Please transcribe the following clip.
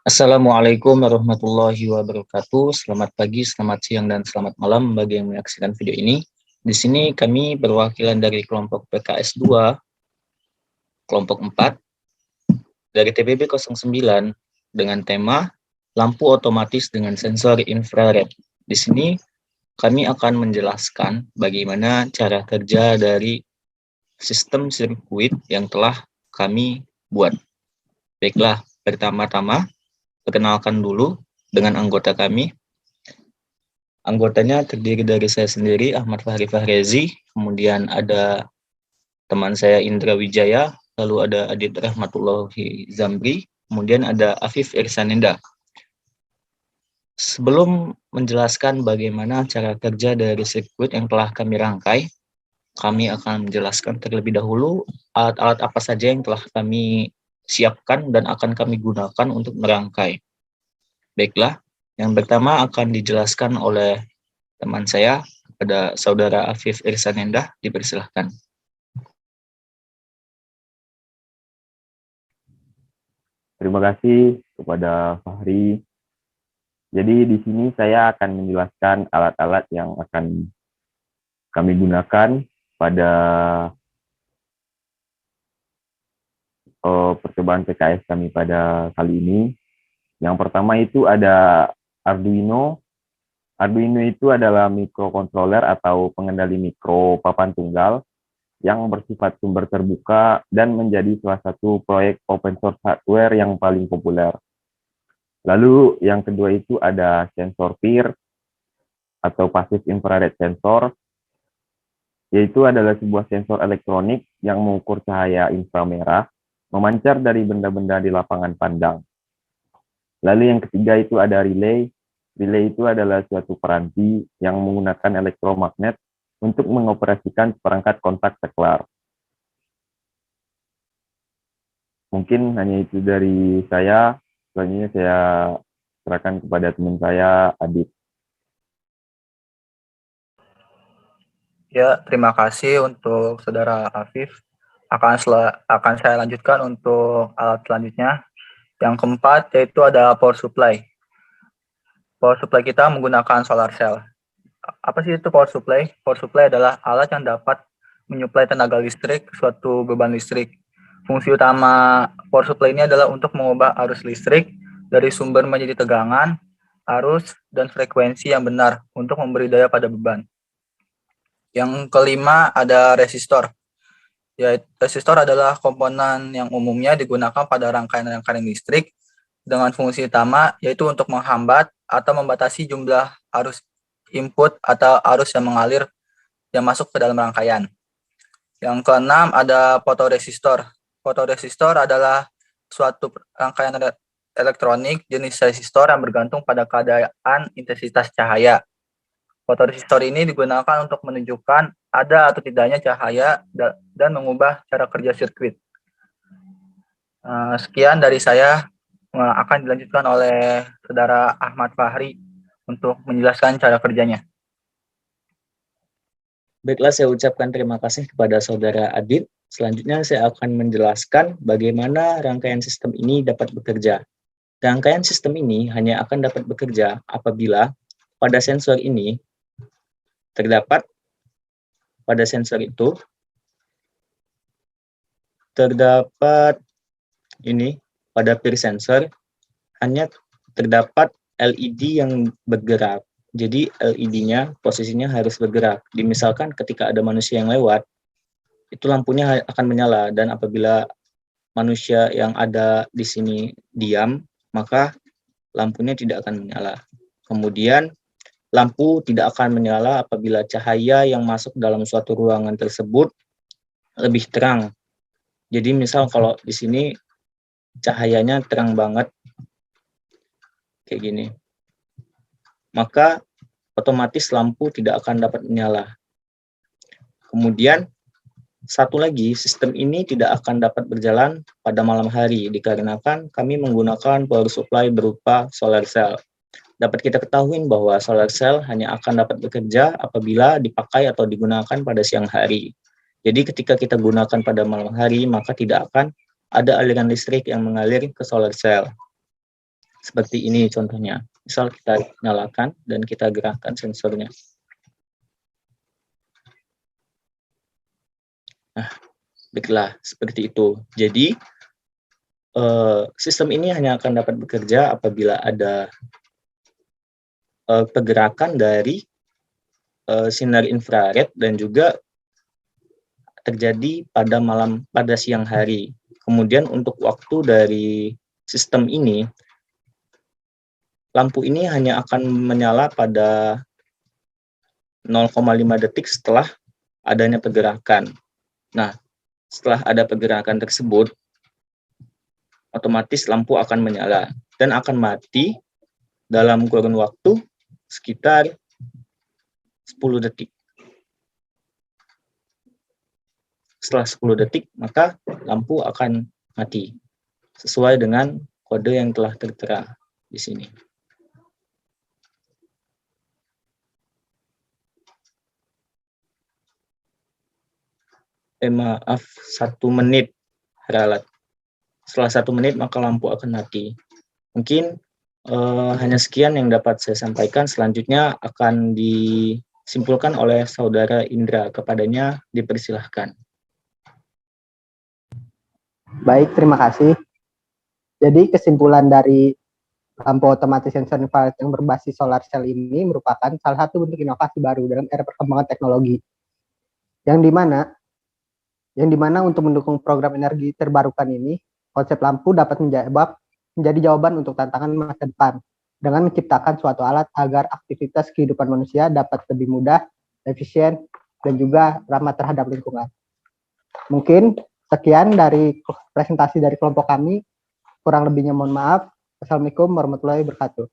Assalamualaikum warahmatullahi wabarakatuh. Selamat pagi, selamat siang, dan selamat malam bagi yang menyaksikan video ini. Di sini kami perwakilan dari kelompok PKS 2, kelompok 4, dari TPB 09 dengan tema lampu otomatis dengan sensor infrared. Di sini kami akan menjelaskan bagaimana cara kerja dari sistem sirkuit yang telah kami buat. Baiklah, pertama-tama perkenalkan dulu dengan anggota kami. Anggotanya terdiri dari saya sendiri, Ahmad Fahri Fahrezi, kemudian ada teman saya Indra Wijaya, lalu ada Adit Rahmatullahi Zamri, kemudian ada Afif Irsanenda. Sebelum menjelaskan bagaimana cara kerja dari sirkuit yang telah kami rangkai, kami akan menjelaskan terlebih dahulu alat-alat apa saja yang telah kami siapkan dan akan kami gunakan untuk merangkai. Baiklah, yang pertama akan dijelaskan oleh teman saya, kepada saudara Afif Irsanenda, dipersilahkan. Terima kasih kepada Fahri. Jadi di sini saya akan menjelaskan alat-alat yang akan kami gunakan pada percobaan PKS kami pada kali ini. Yang pertama itu ada Arduino. Arduino itu adalah microcontroller atau pengendali mikro papan tunggal yang bersifat sumber terbuka dan menjadi salah satu proyek open source hardware yang paling populer. Lalu yang kedua itu ada sensor PIR atau passive infrared sensor, yaitu adalah sebuah sensor elektronik yang mengukur cahaya inframerah memancar dari benda-benda di lapangan pandang. Lalu yang ketiga itu ada relay. Relay itu adalah suatu peranti yang menggunakan elektromagnet untuk mengoperasikan perangkat kontak saklar. Mungkin hanya itu dari saya. Selanjutnya saya serahkan kepada teman saya, Adit. Ya, terima kasih untuk saudara Afif. Akan saya lanjutkan untuk alat selanjutnya. Yang keempat yaitu ada power supply. Power supply kita menggunakan solar cell. Apa sih itu power supply? Power supply adalah alat yang dapat menyuplai tenaga listrik ke suatu beban listrik. Fungsi utama power supply ini adalah untuk mengubah arus listrik dari sumber menjadi tegangan, arus, dan frekuensi yang benar untuk memberi daya pada beban. Yang kelima ada resistor. Ya, resistor adalah komponen yang umumnya digunakan pada rangkaian-rangkaian listrik dengan fungsi utama yaitu untuk menghambat atau membatasi jumlah arus input atau arus yang mengalir yang masuk ke dalam rangkaian. Yang keenam ada fotoresistor. Fotoresistor adalah suatu rangkaian elektronik jenis resistor yang bergantung pada keadaan intensitas cahaya. Fotoresistor ini digunakan untuk menunjukkan ada atau tidaknya cahaya dan mengubah cara kerja sirkuit. Sekian dari saya, akan dilanjutkan oleh saudara Ahmad Fahri untuk menjelaskan cara kerjanya. Baiklah, saya ucapkan terima kasih kepada saudara Adit. Selanjutnya saya akan menjelaskan bagaimana rangkaian sistem ini dapat bekerja. Rangkaian sistem ini hanya akan dapat bekerja apabila pada sensor ini terdapat pada sensor itu terdapat ini pada PIR sensor hanya terdapat LED yang bergerak. Jadi LED-nya posisinya harus bergerak. Misalkan ketika ada manusia yang lewat, itu lampunya akan menyala, dan apabila manusia yang ada di sini diam, maka lampunya tidak akan menyala. Kemudian lampu tidak akan menyala apabila cahaya yang masuk dalam suatu ruangan tersebut lebih terang. Jadi misal kalau di sini cahayanya terang banget, kayak gini, maka otomatis lampu tidak akan dapat menyala. Kemudian satu lagi, sistem ini tidak akan dapat berjalan pada malam hari dikarenakan kami menggunakan power supply berupa solar cell. Dapat kita ketahui bahwa solar cell hanya akan dapat bekerja apabila dipakai atau digunakan pada siang hari. Jadi ketika kita gunakan pada malam hari, maka tidak akan ada aliran listrik yang mengalir ke solar cell. Seperti ini contohnya. Misal kita nyalakan dan kita gerakkan sensornya. Nah, baiklah, seperti itu. Jadi, sistem ini hanya akan dapat bekerja apabila ada pergerakan dari sinar infrared dan juga terjadi pada siang hari. Kemudian untuk waktu dari sistem ini, lampu ini hanya akan menyala pada 0,5 detik setelah adanya pergerakan. Nah, setelah ada pergerakan tersebut, otomatis lampu akan menyala dan akan mati dalam kurun waktu sekitar 10 detik. Setelah 10 detik, maka lampu akan mati sesuai dengan kode yang telah tertera di sini. Maaf, 1 menit ralat. Setelah 1 menit maka lampu akan mati. Mungkin hanya sekian yang dapat saya sampaikan. Selanjutnya akan disimpulkan oleh Saudara Indra. Kepadanya dipersilahkan. Baik, terima kasih. Jadi kesimpulan dari lampu otomatis sensor infrared yang berbasis solar cell ini merupakan salah satu bentuk inovasi baru dalam era perkembangan teknologi. Yang dimana untuk mendukung program energi terbarukan ini, konsep lampu dapat menjadi jawaban untuk tantangan masa depan dengan menciptakan suatu alat agar aktivitas kehidupan manusia dapat lebih mudah, efisien, dan juga ramah terhadap lingkungan. Mungkin sekian dari presentasi dari kelompok kami. Kurang lebihnya mohon maaf. Assalamualaikum warahmatullahi wabarakatuh.